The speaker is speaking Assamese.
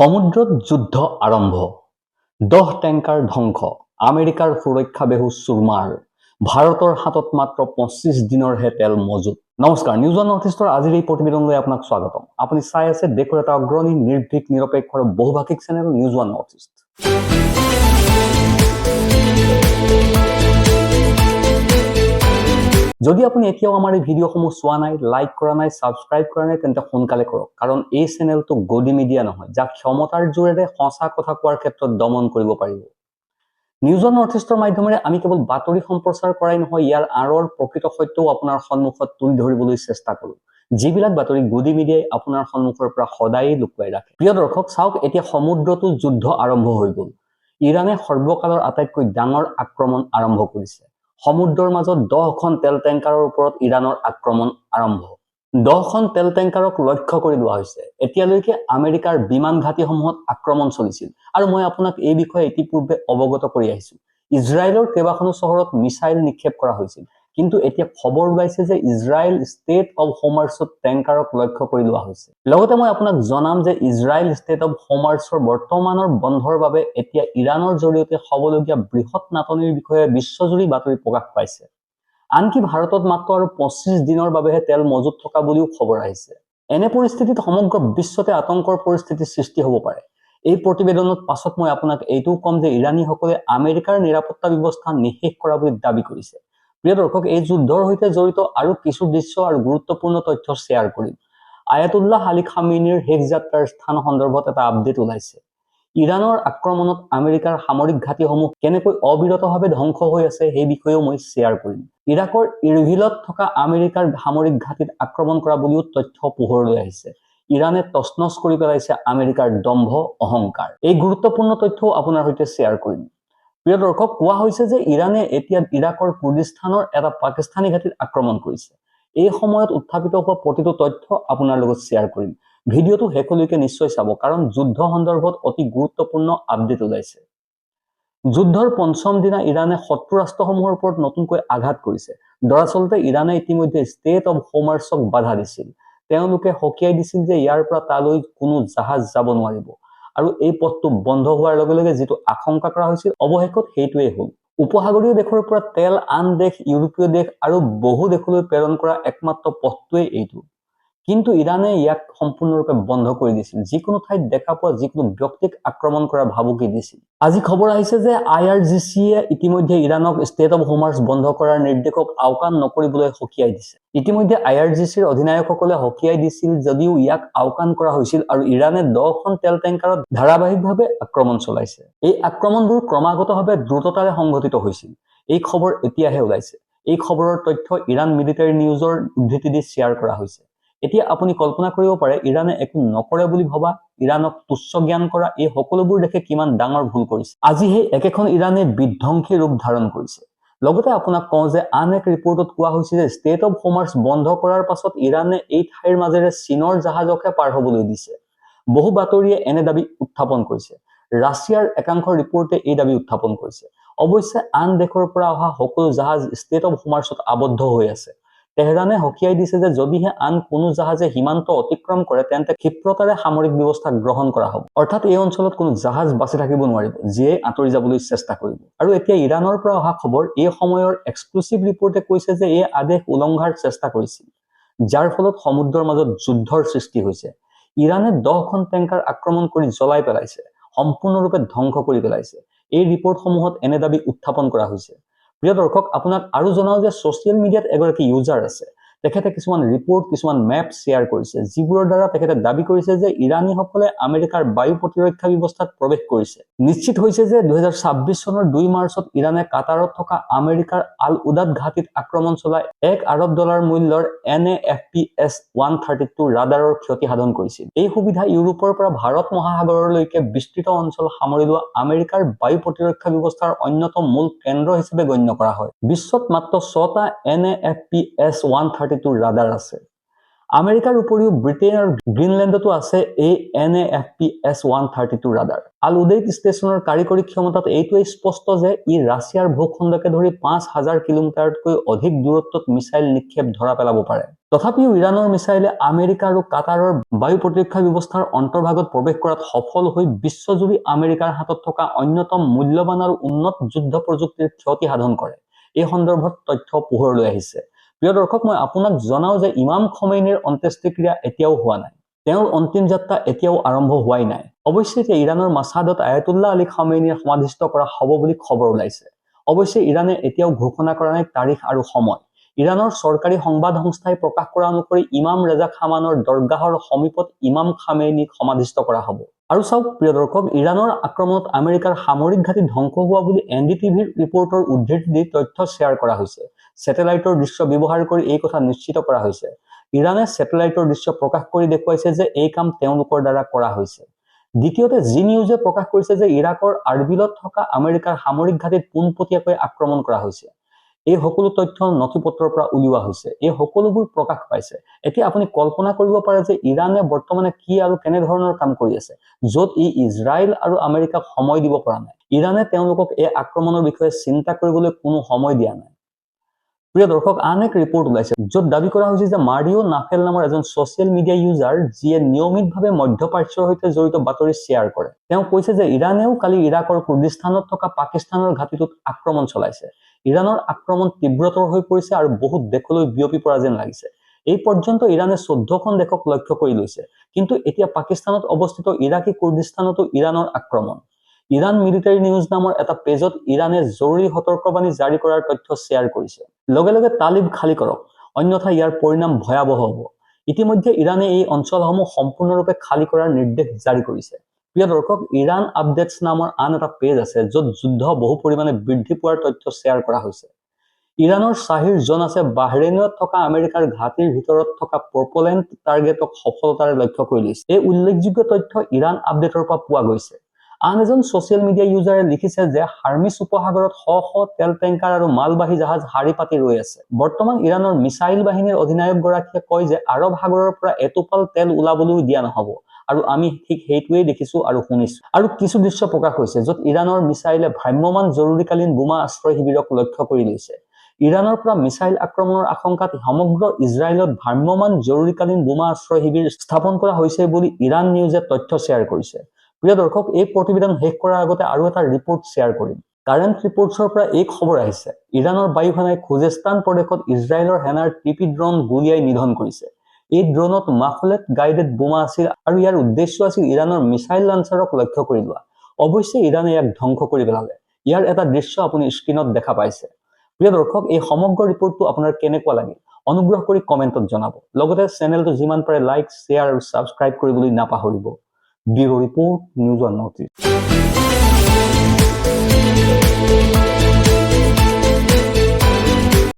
সমুদ্ৰত যুদ্ধ আৰম্ভ, 10 টেংকাৰ ধ্বংস, আমেৰিকাৰ সুৰক্ষা বেহু চুৰমাৰ, ভাৰতৰ হাতত মাত্ৰ 25 দিনৰহে তেল মজুত। নমস্কাৰ, নিউজ ওৱান নৰ্থ ইষ্টৰ আজিৰ এই প্ৰতিবেদনলৈ আপোনাক স্বাগতম। আপুনি চাই আছে দেশৰ এটা অগ্ৰণী নিৰ্ভীক নিৰপেক্ষ আৰু বহুভাষিক channel News One North East. যদি আপুনি এতিয়াও আমাৰ এই ভিডিঅ'সমূহ চোৱা নাই, লাইক কৰা নাই, সাবস্ক্ৰাইব কৰা নাই, তেন্তে সোনকালে কৰক, কাৰণ এই চেনেলটো গদি মিডিয়া নহয়, যাক ক্ষমতাৰ জোৰেৰে সঁচা কথা কোৱাৰ ক্ষেত্ৰত দমন কৰিব পাৰিব। নিউজ ওৱান নৰ্থ ইষ্টৰ মাধ্যমেৰে আমি কেৱল বাতৰি সম্প্ৰচাৰ কৰাই নহয়, ইয়াৰ আঁৰৰ প্ৰকৃত সত্যও আপোনাৰ সন্মুখত তুলি ধৰিবলৈ চেষ্টা কৰোঁ, যিবিলাক বাতৰি গদি মিডিয়াই আপোনাৰ সন্মুখৰ পৰা সদায়েই লুকুৱাই ৰাখে। প্ৰিয় দৰ্শক, চাওক, এতিয়া সমুদ্ৰতো যুদ্ধ আৰম্ভ হৈ গ'ল। ইৰাণে সৰ্বকালৰ আটাইতকৈ ডাঙৰ আক্ৰমণ আৰম্ভ কৰিছে। সমুদ্ৰৰ মাজত 10খন তেল টেংকাৰৰ ওপৰত ইৰাণৰ আক্ৰমণ আৰম্ভ। 10খন তেল টেংকাৰক লক্ষ্য কৰি লোৱা হৈছে। এতিয়ালৈকে আমেৰিকাৰ বিমান ঘাটিসমূহত আক্ৰমণ চলিছিল, আৰু মই আপোনাক এই বিষয়ে ইতিপূৰ্বে অৱগত কৰি আহিছো। ইজৰাইলৰ কেইবাখনো চহৰত মিছাইল নিক্ষেপ কৰা হৈছিল, কিন্তু এতিয়া খবৰ ওলাইছে যে ইজৰাইল ষ্টেট অৱ হোমাৰ্ছত টেংকাৰক লক্ষ্য কৰি লোৱা হৈছে। লগতে মই আপোনাক জনাম যে ইজৰাইল ষ্টেট অৱ হোমাৰ্ছৰ বৰ্তমানৰ বন্ধৰ বাবে এতিয়া ইৰাণৰ জৰিয়তে হ'বলগীয়া বৃহৎ নাটনিৰ বিষয়ে বিশ্বজুৰি বাতৰি প্ৰকাশ পাইছে। আনকি ভাৰতত মাত্ৰ আৰু 25 দিনৰ বাবেহে তেল মজুত থকা বুলিও খবৰ আহিছে। এনে পৰিস্থিতিত সমগ্ৰ বিশ্বতে আতংকৰ পৰিস্থিতিৰ সৃষ্টি হ'ব পাৰে। এই প্ৰতিবেদনত পাছত মই আপোনাক এইটোও কম যে ইৰাণীসকলে আমেৰিকাৰ নিৰাপত্তা ব্যৱস্থা নিঃশেষ কৰা বুলি দাবী কৰিছে। প্ৰিয় দৰ্শক, এই যুদ্ধৰ সৈতে জড়িত আৰু কিছু দৃশ্য আৰু গুৰুত্বপূৰ্ণ তথ্য শ্বেয়াৰ কৰিম। আয়াতুল্লাহ আলী খামেনিৰ শেষ যাত্ৰাৰ স্থান সন্দৰ্ভত এটা আপডেট ওলাইছে। ইৰাণৰ আক্ৰমণত আমেৰিকাৰ সামৰিক ঘাটিসমূহ কেনেকৈ অবিৰতভাৱে ধ্বংস হৈ আছে সেই বিষয়েও মই শ্বেয়াৰ কৰিম। ইৰাকৰ ইৰবিলত থকা আমেৰিকাৰ সামৰিক ঘাটিত আক্ৰমণ কৰা বুলিও তথ্য পোহৰলৈ আহিছে। ইৰাণে তছনছ কৰি পেলাইছে আমেৰিকাৰ দম্ভ অহংকাৰ। এই গুৰুত্বপূৰ্ণ তথ্যও আপোনাৰ সৈতে শ্বেয়াৰ কৰিম। প্ৰিয় দৰ্শক, কোৱা হৈছে যে ইৰাণে এতিয়া ইৰাকৰ কুৰ্দিস্তানৰ এটা পাকিস্তানী ঘাটিত আক্ৰমণ কৰিছে। এই সময়ত উত্থাপিত হোৱা প্ৰতিটো তথ্য আপোনাৰ লগত শ্বেয়াৰ কৰিম। ভিডিঅ'টো শেষলৈকে নিশ্চয় চাব, কাৰণ যুদ্ধ সন্দৰ্ভত অতি গুৰুত্বপূৰ্ণ আপডেট ওলাইছে। যুদ্ধৰ পঞ্চম দিনা ইৰাণে শত্ৰু ৰাষ্ট্ৰসমূহৰ ওপৰত নতুনকৈ আঘাত কৰিছে। দৰাচলতে ইৰাণে ইতিমধ্যে ষ্টেট অৱ হোমাৰ্ছক বাধা দিছিল। তেওঁলোকে সকীয়াই দিছিল যে ইয়াৰ পৰা তালৈ কোনো জাহাজ যাব নোৱাৰিব, আৰু এই পথটো বন্ধ হোৱাৰ লগে লগে যিটো আশংকা কৰা হৈছিল, অৱশেষত সেইটোৱেই হ'ল। উপসাগৰীয় দেশৰ পৰা তেল আন দেশ, ইউৰোপীয় দেশ আৰু বহু দেশলৈ প্ৰেৰণ কৰা একমাত্ৰ পথটোৱেই এইটো। কিন্তু ইৰাণে ইয়াক সম্পূৰ্ণৰূপে বন্ধ কৰি দিছিল, যিকোনো ঠাইত দেখা পোৱা যিকোনো ব্যক্তিক আক্ৰমণ কৰাৰ ভাবুকি দিছিল। আজি খবৰ আহিছে যে IRGCয়ে ইতিমধ্যে ইৰাণক ষ্টেট অৱ হোমাৰ্ছ বন্ধ কৰাৰ নিৰ্দেশক আওকাণ নকৰিবলৈ সকীয়াই দিছে। ইতিমধ্যে IRGCৰ অধিনায়কসকলে সকীয়াই দিছিল যদিও ইয়াক আওকাণ কৰা হৈছিল, আৰু ইৰাণে 10খন তেল টেংকাৰত ধাৰাবাহিকভাৱে আক্ৰমণ চলাইছে। এই আক্ৰমণবোৰ ক্ৰমাগতভাৱে দ্ৰুততাৰে সংঘটিত হৈছিল। এই খবৰ এতিয়াহে ওলাইছে। এই খবৰৰ তথ্য ইৰাণ মিলিটাৰী নিউজৰ উদ্ধৃতি দি শ্বেয়াৰ কৰা হৈছে। এতিয়া আপুনি কল্পনা কৰিব পাৰে ইৰাণে একো নকৰে বুলি ভবা, ইৰাণক তুচ্ছ জ্ঞান কৰা এই সকলোবোৰ দেশে কিমান ডাঙৰ ভুল কৰিছে। আজি সেই একেখন ইৰাণে বিধ্বংসী ৰূপ ধাৰণ কৰিছে। লগতে আপোনাক কওঁ যে আন এক ৰিপৰ্টত কোৱা হৈছে যে ষ্টেট অৱ হোমাৰ্ছ বন্ধ কৰাৰ পাছত ইৰাণে এই ঠাইৰ মাজেৰে চীনৰ জাহাজকহে পাৰ হ'বলৈ দিছে। বহু বাতৰিয়ে এনে দাবী উত্থাপন কৰিছে। ৰাছিয়াৰ একাংশ ৰিপৰ্টে এই দাবী উত্থাপন কৰিছে। অৱশ্যে আন দেশৰ পৰা অহা সকলো জাহাজ ষ্টেট অৱ হোমাৰ্ছত আবদ্ধ হৈ আছে। তেহৰানে সকীয়াই দিছে যে যদিহে আন কোনো জাহাজে সীমান্ত অতিক্ৰম কৰে, তেন্তে ক্ষিপ্ৰতাৰে সামৰিক ব্যৱস্থা গ্ৰহণ কৰা হ'ব। অৰ্থাৎ এই অঞ্চলত কোনো জাহাজ বাচি থাকিব নোৱাৰিব, যিয়ে আঁতৰি যাবলৈ চেষ্টা কৰিব। আৰু এতিয়া ইৰাণৰ পৰা অহা খবৰ, এই সময়ৰ এক্সক্লুচিভ ৰিপৰ্টে কৈছে যে এই আদেশ উলংঘাৰ চেষ্টা কৰিছিল, যাৰ ফলত সমুদ্ৰৰ মাজত যুদ্ধৰ সৃষ্টি হৈছে। ইৰাণে 10খন টেংকাৰ আক্ৰমণ কৰি জ্বলাই পেলাইছে, সম্পূৰ্ণৰূপে ধ্বংস কৰি পেলাইছে। এই ৰিপৰ্টসমূহত এনে দাবী উত্থাপন কৰা হৈছে। প্ৰিয় দৰ্শক, আপোনাক আৰু জনাও যে ছচিয়েল মিডিয়াত এগৰাকী ইউজাৰ আছে। তেখেতে কিছুমান ৰিপৰ্ট, কিছুমান মেপ শ্বেয়াৰ কৰিছে, যিবোৰৰ দ্বাৰা তেখেতে দাবী কৰিছে যে ইৰাণীসকলে আমেৰিকাৰ বায়ু প্ৰতিৰক্ষা ব্যৱস্থাত প্ৰৱেশ কৰিছে। নিশ্চিত হৈছে যে 2026 চনৰ 2 মাৰ্চত ইৰাণে কাটাৰত থকা আমেৰিকাৰ আল উদাদ ঘাটিত আক্ৰমণ চলাই $1 আৰব মূল্যৰ NAFPS-132 ৰাডাৰৰ ক্ষতি সাধন কৰিছিল। এই সুবিধা ইউৰোপৰ পৰা ভাৰত মহাসাগৰলৈকে বিস্তৃত অঞ্চল সামৰি লোৱা আমেৰিকাৰ বায়ু প্ৰতিৰক্ষা ব্যৱস্থাৰ অন্যতম মূল কেন্দ্ৰ হিচাপে গণ্য কৰা হয়। বিশ্বত মাত্ৰ 6টা NAFPS-132 ৰাডাৰ আছে। আমেৰিকাৰ উপৰিও ব্ৰিটেইন আৰু গ্ৰীণলেণ্ডতো আছে এই NAFPS-132 ৰাডাৰ। আল উদেইদ ষ্টেচনৰ কাৰিকৰী ক্ষমতাত এইটোৱেই স্পষ্ট যে ই ৰাছিয়াৰ ভূখণ্ডকে ধৰি 5,000 কিলোমিটাৰতকৈ অধিক দূৰত্বত মিছাইল নিক্ষেপ ধৰা পেলাব পাৰে। তথাপিও ইৰাণৰ মিছাইলে আমেৰিকা আৰু কাটাৰৰ বায়ু প্ৰতিৰক্ষা ব্যৱস্থাৰ অন্তৰ্ভাগত প্ৰৱেশ কৰাত সফল হৈ বিশ্বজুৰি আমেৰিকাৰ হাতত থকা অন্যতম মূল্যৱান আৰু উন্নত যুদ্ধ প্ৰযুক্তিৰ ক্ষতি সাধন কৰে। এই সন্দৰ্ভত তথ্য পোহৰলৈ আহিছে। প্ৰিয় দৰ্শক, মই আপোনাক জনাও যে ইমাম খমেইনিৰ অন্ত্যেষ্টিক্ৰিয়া এতিয়াও হোৱা নাই। তেওঁৰ অন্তিম যাত্ৰা এতিয়াও আৰম্ভ হোৱাই নাই। অৱশ্যে এতিয়া ইৰাণৰ মাছহাদত আয়াতুল্লাহ আলী খামেইনিৰ সমাধিস্থ কৰা হ'ব বুলি খবৰ ওলাইছে। অৱশ্যে ইৰাণে এতিয়াও ঘোষণা কৰা নাই তাৰিখ আৰু সময়। ইৰাণৰ চৰকাৰী সংবাদ সংস্থাই প্ৰকাশ কৰা অনুসৰি ইমাম ৰেজা খামানৰ দৰগাহৰ সমীপত ইমাম খামেইনিক সমাধিস্থ কৰা হ'ব। আৰু চাওক প্ৰিয় দৰ্শক, ইৰাণৰ আক্ৰমণত আমেৰিকাৰ সামৰিক ঘাটি ধ্বংস হোৱা বুলি NDTVৰ ৰিপৰ্টৰ উদ্ধৃতি দি তথ্য শ্বেয়াৰ কৰা হৈছে। ছেটেলাইটৰ দৃশ্য ব্যৱহাৰ কৰি এই কথা নিশ্চিত কৰা হৈছে। ইৰাণে ছেটেলাইটৰ দৃশ্য প্ৰকাশ কৰি দেখুৱাইছে যে এই কাম তেওঁলোকৰ দ্বাৰা কৰা হৈছে। দ্বিতীয়তে জি নিউজে প্ৰকাশ কৰিছে যে ইৰাকৰ আৰবিলত থকা আমেৰিকাৰ সামৰিক ঘাটিত পোনপটীয়াকৈ আক্ৰমণ কৰা হৈছে। এই সকলো তথ্য নথিপত্ৰৰ পৰা উলিওৱা হৈছে। এই সকলোবোৰ প্ৰকাশ পাইছে। এতিয়া আপুনি কল্পনা কৰিব পাৰে যে ইৰাণে বৰ্তমানে কি আৰু কেনেধৰণৰ কাম কৰি আছে, য'ত ই ইজৰাইল আৰু আমেৰিকাক সময় দিব পৰা নাই। ইৰাণে তেওঁলোকক এই আক্ৰমণৰ বিষয়ে চিন্তা কৰিবলৈ কোনো সময় দিয়া নাই। প্ৰিয় দৰ্শক, আন এক ৰিপৰ্ট ওলাইছে য'ত দাবী কৰা হৈছে যে মাৰিও নাফেল নামৰ এজন ছচিয়েল মিডিয়া ইউজাৰ যিয়ে নিয়মিতভাৱে মধ্যপ্ৰাচ্যৰ সৈতে জড়িত বাতৰি শ্বেয়াৰ কৰে। তেওঁ কৈছে যে ইৰাণেও কালি ইৰাকৰ কুৰ্দিস্তানত থকা পাকিস্তানৰ ঘাটিটোত আক্ৰমণ চলাইছে। ইৰাণৰ আক্ৰমণ তীব্ৰতৰ হৈ পৰিছে আৰু বহুত দেশলৈ বিয়পি পৰা যেন লাগিছে। এই পৰ্যন্ত ইৰাণে 14খন দেশক লক্ষ্য কৰি লৈছে। কিন্তু এতিয়া পাকিস্তানত অৱস্থিত ইৰাকী কুৰ্দিস্তানতো ইৰাণৰ আক্ৰমণ। ইৰাণ মিলিটাৰী নিউজ নামৰ এটা পেজত ইৰাণে জৰুৰী সতৰ্কবাণী জাৰি কৰাৰ তথ্য শ্বেয়াৰ কৰিছে। লগে লগে তালিব খালী কৰক, অন্যথা ইয়াৰ পৰিণাম ভয়াৱহ হ'ব। ইতিমধ্যে ইৰাণে এই অঞ্চলসমূহ সম্পূৰ্ণৰূপে খালী কৰাৰ নিৰ্দেশ জাৰি কৰিছে। প্ৰিয় দৰ্শক, ইৰাণ আপডেটছ নামৰ আন এটা পেজ আছে য'ত যুদ্ধ বহু পৰিমাণে বৃদ্ধি পোৱাৰ তথ্য শ্বেয়াৰ কৰা হৈছে। ইৰাণৰ শ্বাহিৰ জোনাছে বাহৰেইনত থকা আমেৰিকাৰ ঘাটিৰ ভিতৰত থকা প্ৰপলেণ্ট টাৰ্গেটক সফলতাৰে লক্ষ্য কৰি লৈছে। এই উল্লেখযোগ্য তথ্য ইৰাণ আপডেটৰ পৰা পোৱা গৈছে। আন এজন ছচিয়েল মিডিয়া ইউজাৰে লিখিছে যে হাৰ্মিছ উপসাগৰত শ শ তেল টেংকাৰ আৰু মালবাহী জাহাজ শাৰী পাতি ৰৈ আছে। বৰ্তমান ইৰাণৰ মিছাইল বাহিনীৰ অধিনায়কগৰাকীয়ে কয় যে আৰৱ সাগৰৰ পৰা এটোপাল তেল ওলাবলৈও দিয়া নহ'ব। আৰু আমি ঠিক সেইটোৱেই দেখিছো আৰু শুনিছো। আৰু কিছু দৃশ্য প্ৰকাশ হৈছে য'ত ইৰাণৰ মিছাইলে ভ্ৰাম্যমাণ জৰুৰীকালীন বোমা আশ্ৰয় শিবিৰক লক্ষ্য কৰি লৈছে। ইৰাণৰ পৰা মিছাইল আক্ৰমণৰ আশংকাত সমগ্ৰ ইজৰাইলত ভ্ৰাম্যমাণ জৰুৰীকালীন বোমা আশ্ৰয় শিবিৰ স্থাপন কৰা হৈছে বুলি ইৰাণ নিউজে তথ্য শ্বেয়াৰ কৰিছে। প্ৰিয় দৰ্শক, এই প্ৰতিবেদন শেষ কৰাৰ আগতে আৰু এটা ৰিপৰ্ট শ্বেয়াৰ কৰিম। কাৰেণ্ট ৰিপৰ্টছৰ পৰা এই খবৰ আহিছে, ইৰাণৰ বায়ুসেনাই খুজেস্তান প্ৰদেশত ইজৰাইলৰ সেনাৰ টিপি ড্ৰোন গুলিয়াই নিধন কৰিছে। এই ড্ৰোনত মাফলেট গাইডেড বোমা আছিল আৰু ইয়াৰ উদ্দেশ্য আছিল ইৰাণৰ মিছাইল লঞ্চাৰক লক্ষ্য কৰি লোৱা। অৱশ্যে ইৰাণে ইয়াক ধ্বংস কৰি পেলালে। ইয়াৰ এটা দৃশ্য আপুনি স্ক্ৰীনত দেখা পাইছে। প্ৰিয় দৰ্শক, এই সমগ্ৰ ৰিপৰ্টটো আপোনাৰ কেনেকুৱা লাগিল অনুগ্ৰহ কৰি কমেণ্টত জনাব। লগতে চেনেলটো যিমান পাৰে লাইক, শ্বেয়াৰ আৰু ছাবস্ক্ৰাইব কৰিবলৈ নাপাহৰিব। Bureau report, news on north east.